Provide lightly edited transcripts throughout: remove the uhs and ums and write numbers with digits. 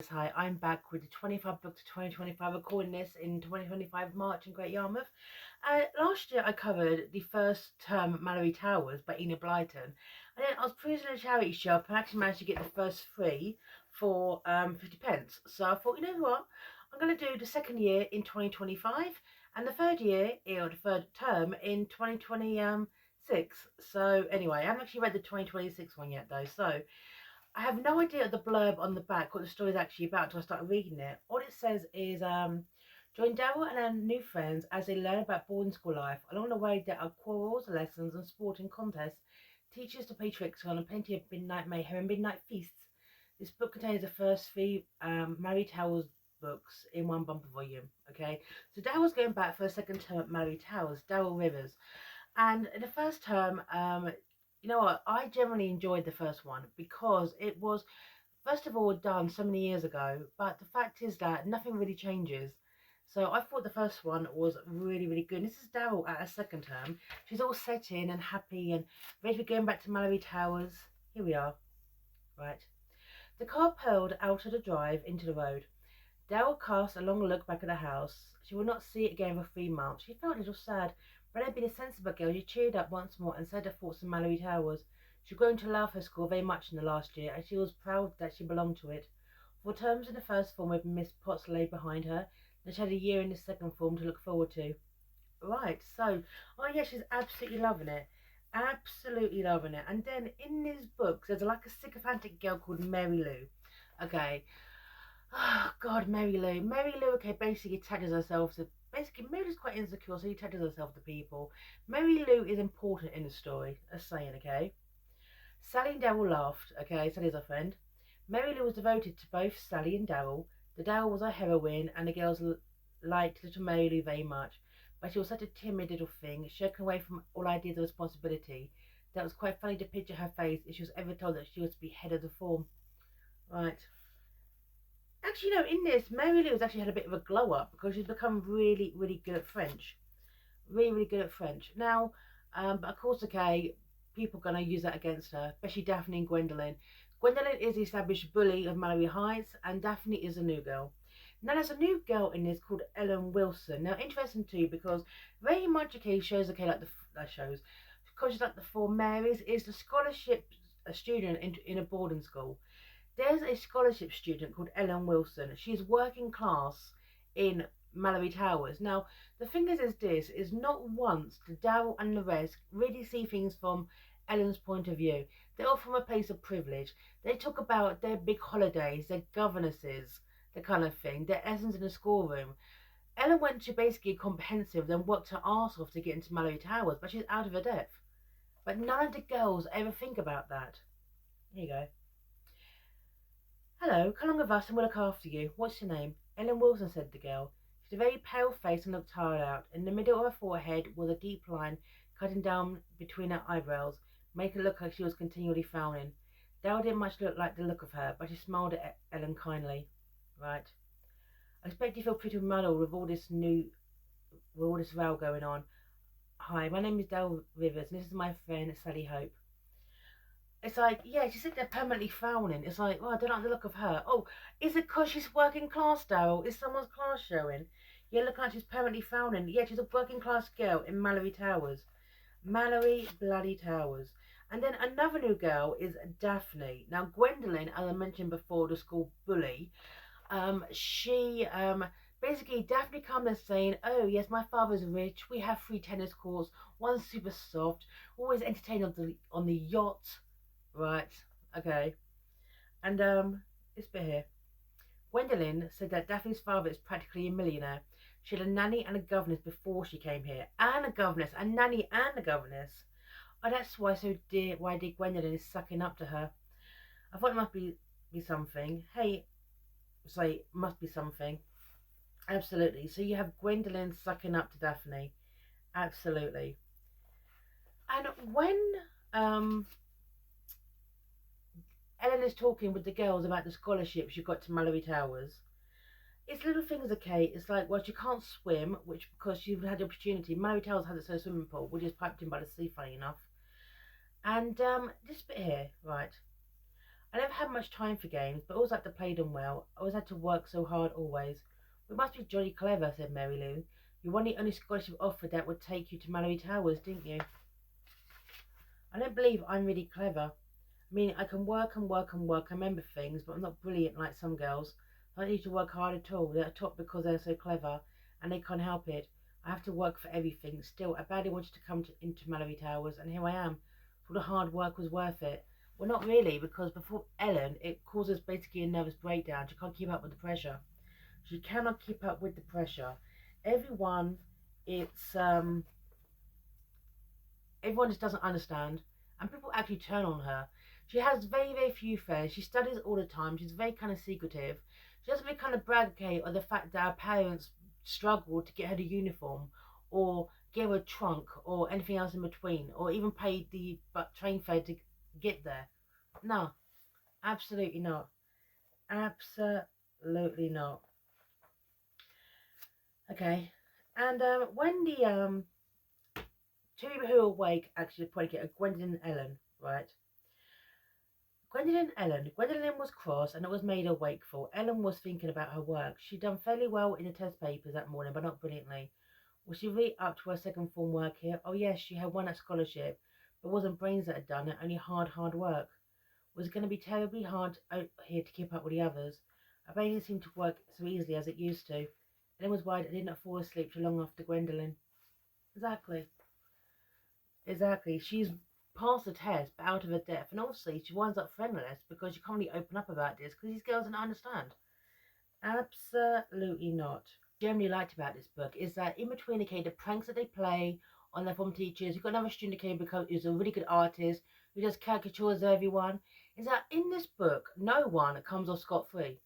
Hi, I'm back with the 25 book to 2025, recording this in 2025 March in Great Yarmouth. Last year I covered the first term Malory Towers by Enid Blyton, and then I was cruising in a charity shop and actually managed to get the first three for 50 pence. So I thought, you know what, I'm going to do the second year in 2025 and the third year, or the third term in 2026. So anyway, I haven't actually read the 2026 one yet though, so I have no idea the blurb on the back what the story is actually about until I started reading it. All it says is join Darrell and her new friends as they learn about boarding school life. Along the way there are quarrels, lessons and sporting contests, teachers to play tricks on and plenty of midnight mayhem and midnight feasts. This book contains the first three Malory Towers books in one bumper volume. Okay, so Darrell's going back for a second term at Malory Towers, Darrell Rivers. And in the first term, you know what? I generally enjoyed the first one because it was, first of all, done so many years ago. But the fact is that nothing really changes. So I thought the first one was really, really good. This is Darrell at her second term. She's all set in and happy and ready to be going back to Malory Towers. Here we are. Right. The car pulled out of the drive into the road. Darrell cast a long look back at the house. She would not see it again for 3 months. She felt a little sad, but had been a sensible girl. She cheered up once more and said her thoughts on Malory Towers. She had grown to love her school very much in the last year, and she was proud that she belonged to it. For terms in the first form with Miss Potts lay behind her, and she had a year in the second form to look forward to. Right, so, oh yeah, she's absolutely loving it. Absolutely loving it. And then in these books, there's like a sycophantic girl called Mary Lou. Okay, oh God, Mary Lou. Mary Lou, okay, basically attaches herself to. Basically, Mary's quite insecure, so she attaches herself to people. Mary Lou is important in the story, as saying, okay? Sally and Darrell laughed, okay? Sally's her friend. Mary Lou was devoted to both Sally and Darrell. The Darrell was her heroine, and the girls liked little Mary Lou very much. But she was such a timid little thing, shirking away from all ideas of responsibility, that it was quite funny to picture her face if she was ever told that she was to be head of the form. Right. Actually, no, in this, Mary Lou has actually had a bit of a glow up because she's become really, really good at French. Really, really good at French. Now, but of course, okay, people are going to use that against her, especially Daphne and Gwendolyn. Gwendolyn is the established bully of Mallory Heights, and Daphne is a new girl. Now, there's a new girl in this called Ellen Wilson. Now, interesting too, because very much, okay, shows, okay, like the shows, because she's like the Four Marys, is the scholarship student in a boarding school. There's a scholarship student called Ellen Wilson. She's working class in Malory Towers. Now, the thing is this, is not once do Darrell and the rest really see things from Ellen's point of view. They're all from a place of privilege. They talk about their big holidays, their governesses, the kind of thing, their lessons in the schoolroom. Ellen went to basically comprehensive, then worked her arse off to get into Malory Towers, but she's out of her depth. But none of the girls ever think about that. Here you go. Hello, come along with us and we'll look after you. What's your name? Ellen Wilson, said the girl. She had a very pale face and looked tired out. In the middle of her forehead was a deep line cutting down between her eyebrows, making it look like she was continually frowning. Darrell didn't much look like the look of her, but he smiled at Ellen kindly. Right. I expect you feel pretty muddled with all this row going on. Hi, my name is Darrell Rivers and this is my friend Sally Hope. It's like, yeah, she's sitting there permanently frowning. It's like, oh, I don't like the look of her. Oh, is it because she's working class, Darrell? Is someone's class showing? Yeah, look like she's permanently frowning. Yeah, she's a working class girl in Malory Towers. Malory bloody Towers. And then another new girl is Daphne. Now, Gwendolyn, as I mentioned before, the school bully, she basically Daphne comes and saying, "Oh yes, my father's rich. We have 3 tennis courts. One's super soft. Always entertained on the yacht." Right. Okay. And this bit here. Gwendolyn said that Daphne's father is practically a millionaire. She had a nanny and a governess before she came here, and a governess, a nanny and a governess. Oh, that's why dear Gwendolyn is sucking up to her. I thought it must be something. Hey, say must be something. Absolutely. So you have Gwendolyn sucking up to Daphne. Absolutely. And when um Ellen is talking with the girls about the scholarship she got to Malory Towers, it's little things, okay? It's like, well, she can't swim, which because she had the opportunity. Malory Towers has its own swimming pool, which is piped in by the sea, funny enough. And this bit here, right? I never had much time for games, but I always had to play them well. I always had to work so hard always. We must be jolly clever, said Mary Lou. You won the only scholarship offered that would take you to Malory Towers, didn't you? I don't believe I'm really clever. I mean, I can work and work and work and remember things, but I'm not brilliant like some girls. I don't need to work hard at all. They're at top because they're so clever, and they can't help it. I have to work for everything. Still, I badly wanted to come into Mallory Towers, and here I am. All the hard work was worth it. Well, not really, because before Ellen, it causes basically a nervous breakdown. She can't keep up with the pressure. She cannot keep up with the pressure. Everyone, it's everyone just doesn't understand, and people actually turn on her. She has very, very few friends. She studies all the time. She's very kind of secretive. She doesn't really kind of brag on the fact that her parents struggled to get her the uniform, or give her a trunk, or anything else in between, or even pay the train fare to get there. No, absolutely not. Absolutely not. Okay, and when the two people who are awake actually probably get a Gwendolyn and Ellen, right? Gwendolyn and Ellen. Gwendolyn was cross and it was made her wakeful. Ellen was thinking about her work. She'd done fairly well in the test papers that morning, but not brilliantly. Was she really up to her second form work here? Oh yes, she had won a scholarship, but it wasn't brains that had done it, only hard work. Was it going to be terribly hard out here to keep up with the others? Her brain didn't seem to work so easily as it used to. Ellen was worried I did not fall asleep too long after Gwendolyn. Exactly. Exactly. She's passed the test, but out of her depth. And obviously, she winds up friendless because you can't really open up about this because these girls don't understand. Absolutely not. Generally liked about this book is that in between, okay, the pranks that they play on their form teachers, you've got another student, okay, who's a really good artist who does caricatures of everyone. Is that in this book, no one comes off scot free,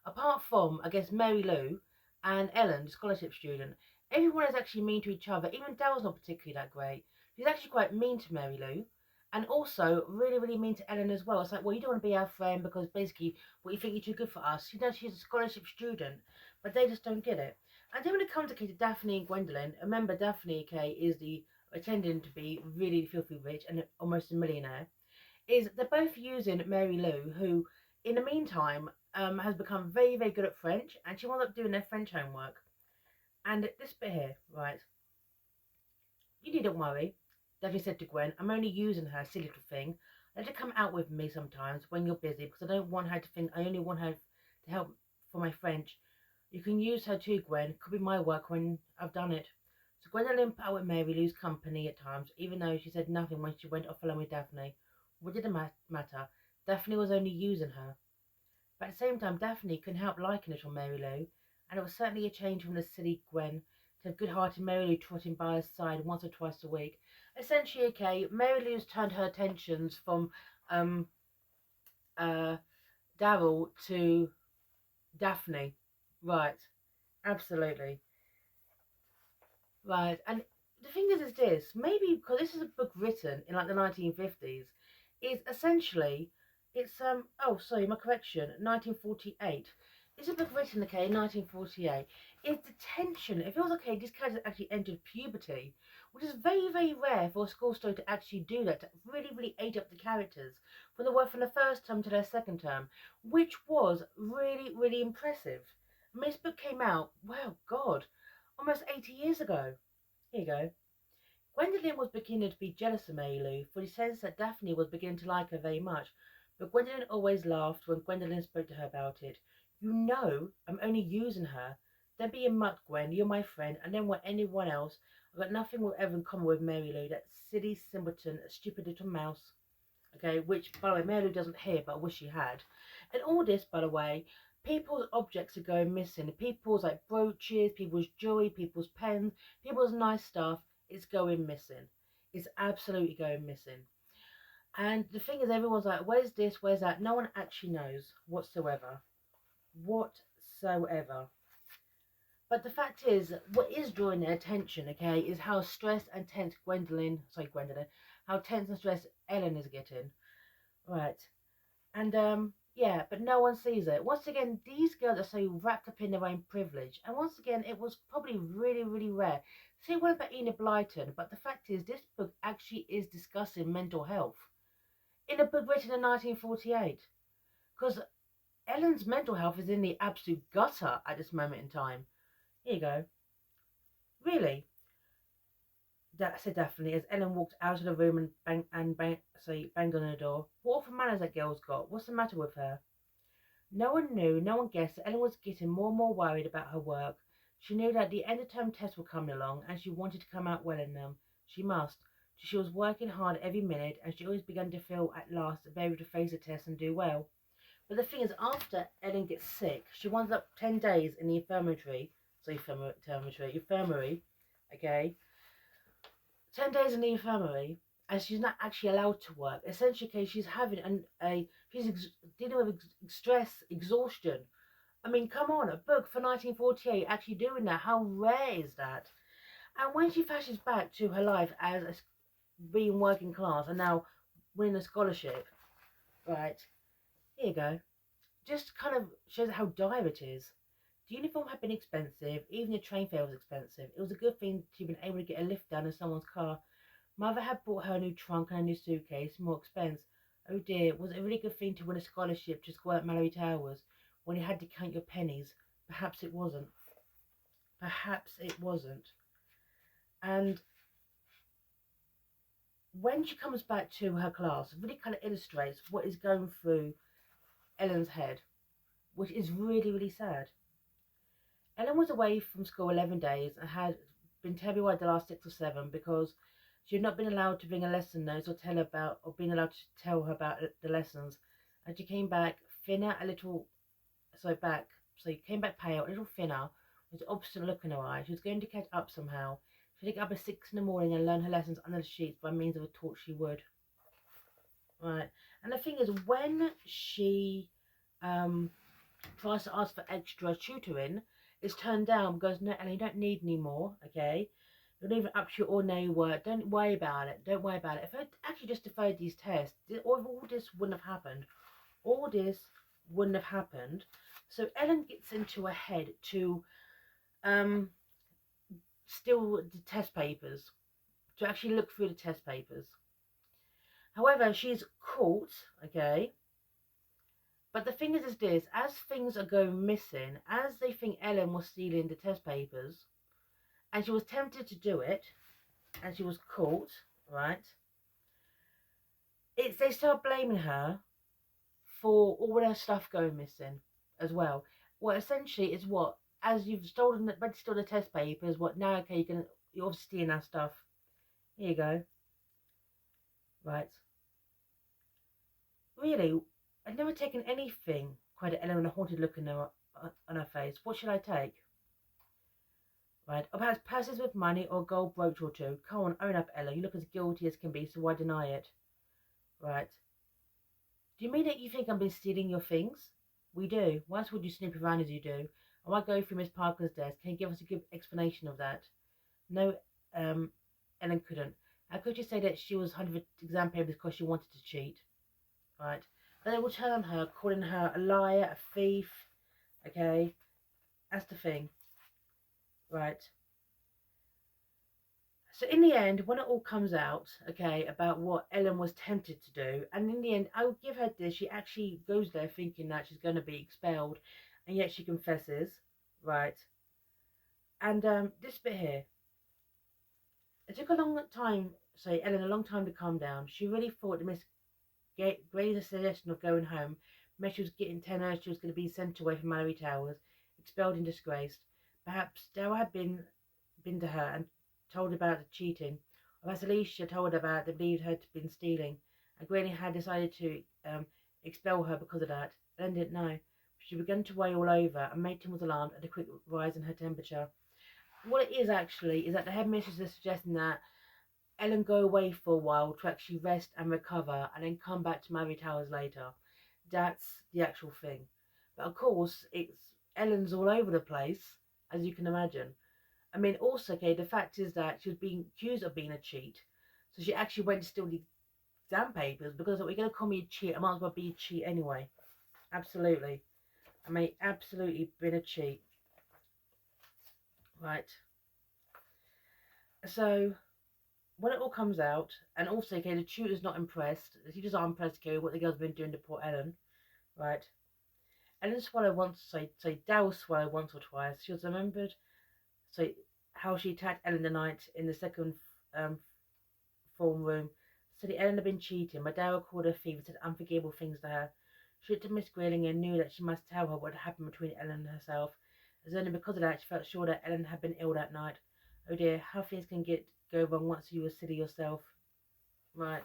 apart from I guess Mary Lou and Ellen, the scholarship student. Everyone is actually mean to each other. Even Darrell's not particularly that great. He's actually quite mean to Mary Lou. And also really, really mean to Ellen as well. It's like, well, you don't want to be our friend because basically, well, you think you're too good for us. You know, she's a scholarship student, but they just don't get it. And then when it comes to Daphne and Gwendolyn, remember Daphne, okay, is the pretending to be really filthy rich and almost a millionaire. Is they're both using Mary Lou, who in the meantime has become very, very good at French, and she winds up doing their French homework. And this bit here, right? You needn't worry, Daphne said to Gwen. I'm only using her, silly little thing. Let her come out with me sometimes when you're busy, because I don't want her to think I only want her to help for my French. You can use her too, Gwen. Could be my work when I've done it. So Gwendolyn put out with Mary Lou's company at times, even though she said nothing when she went off alone with Daphne. What did it matter? Daphne was only using her. But at the same time, Daphne couldn't help liking little Mary Lou, and it was certainly a change from the silly Gwen to have good-hearted Mary Lou trotting by her side once or twice a week. Essentially, okay, Mary Lou's turned her attentions from um, uh, Darrell to Daphne. Right, absolutely. Right, and the thing is this, maybe because this is a book written in like the 1950s, is essentially, oh, sorry, my correction, 1948. It's a book written, okay, in 1948. It's the tension, it feels okay, this character actually entered puberty, which is very, very rare for a school story to actually do that, to really, really age up the characters, from the first term to their second term, which was really, really impressive. I mean, this book came out, well, God, almost 80 years ago. Here you go. Gwendolyn was beginning to be jealous of Mary Lou, for she sensed that Daphne was beginning to like her very much. But Gwendolyn always laughed when Gwendolyn spoke to her about it. You know, I'm only using her. Don't be a mutt, Gwen. You're my friend, and then what anyone else. I've got nothing whatever in common with Mary Lou, that silly simpleton, stupid little mouse. Okay, which, by the way, Mary Lou doesn't hear, but I wish she had. And all this, by the way, people's objects are going missing. People's like brooches, people's jewelry, people's pens, people's nice stuff is going missing. It's absolutely going missing. And the thing is, everyone's like, where's this, where's that? No one actually knows whatsoever. Whatsoever. But the fact is, what is drawing their attention, okay, is how stressed and tense Gwendolyn, how tense and stressed Ellen is getting. Right. And yeah, but no one sees it. Once again, these girls are so wrapped up in their own privilege. And once again, it was probably really, really rare. See what about Enid Blyton, but the fact is this book actually is discussing mental health. In a book written in 1948. because Ellen's mental health is in the absolute gutter at this moment in time. Here you go. Really? That said definitely as Ellen walked out of the room and banged on her door. What awful manners that girl's got. What's the matter with her? No one knew, no one guessed that Ellen was getting more and more worried about her work. She knew that the end of term tests were coming along and she wanted to come out well in them. She must. She was working hard every minute and she always began to feel at last to be able to face the test and do well. But the thing is, after Ellen gets sick, she winds up 10 days in the infirmary, okay? 10 days in the infirmary, and she's not actually allowed to work. Essentially, she's having dealing with stress, exhaustion. I mean, come on, a book for 1948 actually doing that. How rare is that? And when she flashes back to her life as being working class and now winning a scholarship, right, here you go. Just kind of shows how dire it is. The uniform had been expensive, even the train fare was expensive. It was a good thing she'd been able to get a lift down in someone's car. Mother had bought her a new trunk and a new suitcase, more expense. Oh dear, was it a really good thing to win a scholarship to school at Malory Towers when you had to count your pennies? Perhaps it wasn't. Perhaps it wasn't. And when she comes back to her class, it really kind of illustrates what is going through Ellen's head, which is really, really sad. Ellen was away from school 11 days and had been terribly worried the last 6 or 7 because she had not been allowed to bring a lesson notes or been allowed to tell her about the lessons. And she came back thinner, came back pale, a little thinner, with an obstinate look in her eye. She was going to catch up somehow. She'd get up at 6 in the morning and learn her lessons under the sheets by means of a torch she would. Right. And the thing is, when she tries to ask for extra tutoring, it's turned down because no, Ellen, you don't need any more, okay? You're even up to your ordinary work. Don't worry about it. Don't worry about it. If I actually just deferred these tests, all this wouldn't have happened. All this wouldn't have happened. So Ellen gets into her head to steal the test papers, to actually look through the test papers. However, she's caught, okay? But the thing is this, as things are going missing, as they think Ellen was stealing the test papers, and she was tempted to do it, and she was caught, right? They start blaming her for all her stuff going missing as well. Well, essentially, it's what, as you've stolen the test papers, what now? Okay, you're obviously stealing our stuff. Here you go. Right. Really, I've never taken anything, cried Ellen with a haunted look on her face. What should I take? Right, or perhaps purses with money or a gold brooch or two. Come on, own up, Ella. You look as guilty as can be, so why deny it? Right. Do you mean that you think I've been stealing your things? We do. Why else would you snoop around as you do? I might go through Miss Parker's desk. Can you give us a good explanation of that? No, Ellen couldn't. How could you say that she was 100 exam papers because she wanted to cheat? Right. Then they will turn on her, calling her a liar, a thief. Okay. That's the thing. Right. So in the end, when it all comes out, okay, about what Ellen was tempted to do, and in the end, I will give her this, she actually goes there thinking that she's going to be expelled, and yet she confesses, right? And this bit here, it took a long time, Ellen, a long time to calm down. She really thought that Miss Grady's suggestion of going home meant she was getting 10 hours, she was going to be sent away from Malory Towers, expelled and disgraced. Perhaps Darrell had been to her and told about the cheating, or as Alicia told her about they believed her to have been stealing, and Granny had decided to expel her because of that. Ellen didn't know. She began to weigh all over, and Matron was alarmed at the quick rise in her temperature. What it is actually is that the headmistress is suggesting that Ellen go away for a while to actually rest and recover, and then come back to Malory Towers later. That's the actual thing. But of course, Ellen's all over the place, as you can imagine. I mean, also, okay, the fact is that she was being accused of being a cheat. So she actually went to steal the exam papers because we're going to call me a cheat. I might as well be a cheat anyway. Absolutely. I may absolutely been a cheat. Right. So, when it all comes out, and also, okay, the tutor's not impressed. The teachers aren't impressed, okay, with what the girls have been doing to poor Ellen. right? Ellen swallowed once, so Darrell swallowed once or twice. She was remembered, so how she attacked Ellen the night in the second um, form room. Said that Ellen had been cheating, but Darrell called her thief and said unforgivable things to her. She looked at Miss Grilling and knew that she must tell her what had happened between Ellen and herself, as only because of that she felt sure that Ellen had been ill that night. Oh dear, how things can go wrong once you were silly yourself. Right.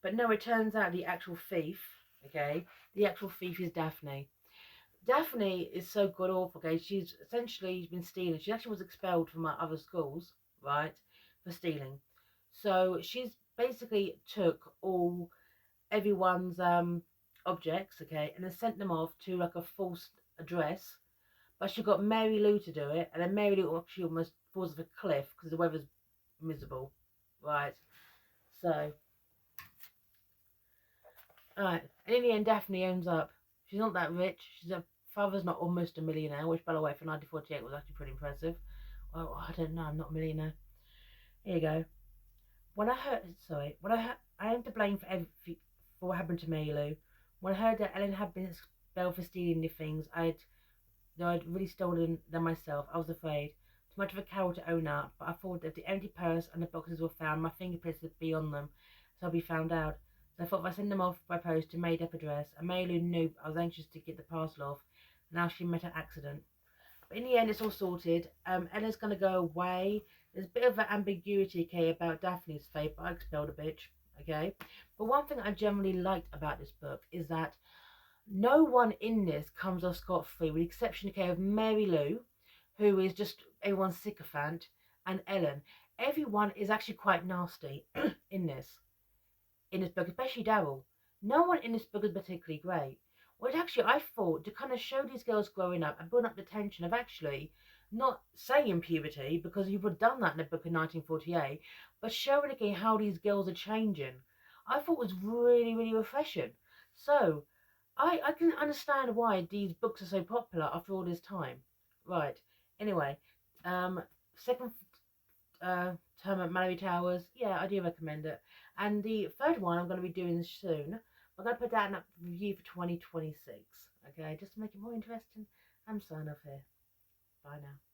But no, it turns out the actual thief, okay, the actual thief is Daphne. Daphne is so god awful, okay? She's essentially been stealing. She actually was expelled from our other schools, right, for stealing. So she's basically took everyone's objects, okay, and then sent them off to like a false address. But she got Mary Lou to do it, and then Mary Lou actually almost falls off a cliff because the weather's miserable, right? So, alright, and in the end, Daphne ends up. She's not that rich. Her father's not almost a millionaire, which, by the way, for 1948 was actually pretty impressive. Well, I don't know. I'm not a millionaire. Here you go. When I am to blame for what happened to Mary Lou. When I heard that Ellen had been expelled for stealing the things, though I'd really stolen them myself, I was afraid. Too much of a coward to own up, but I thought that if the empty purse and the boxes were found, my fingerprints would be on them, so I'd be found out. So I thought if I send them off by post to a made-up address, and Mary Lou knew I was anxious to get the parcel off, and now she met an accident. But in the end, it's all sorted. Ella's going to go away. There's a bit of an ambiguity, okay, about Daphne's fate, but I expelled a bitch, okay? But one thing I generally liked about this book is that no one in this comes off scot-free, with the exception, okay, of Mary Lou, who is just everyone's sycophant, and Ellen. Everyone is actually quite nasty in this book, especially Darrell. No one in this book is particularly great. Which actually I thought to kind of show these girls growing up and build up the tension of actually not saying puberty, because you would have done that in the book in 1948, but showing again how these girls are changing. I thought was really, really refreshing. So I can understand why these books are so popular after all this time. Right. Anyway, second term at Malory Towers, yeah, I do recommend it. And the third one I'm going to be doing soon. I'm going to put that in a review for 2026. Okay, just to make it more interesting. I'm signing off here. Bye now.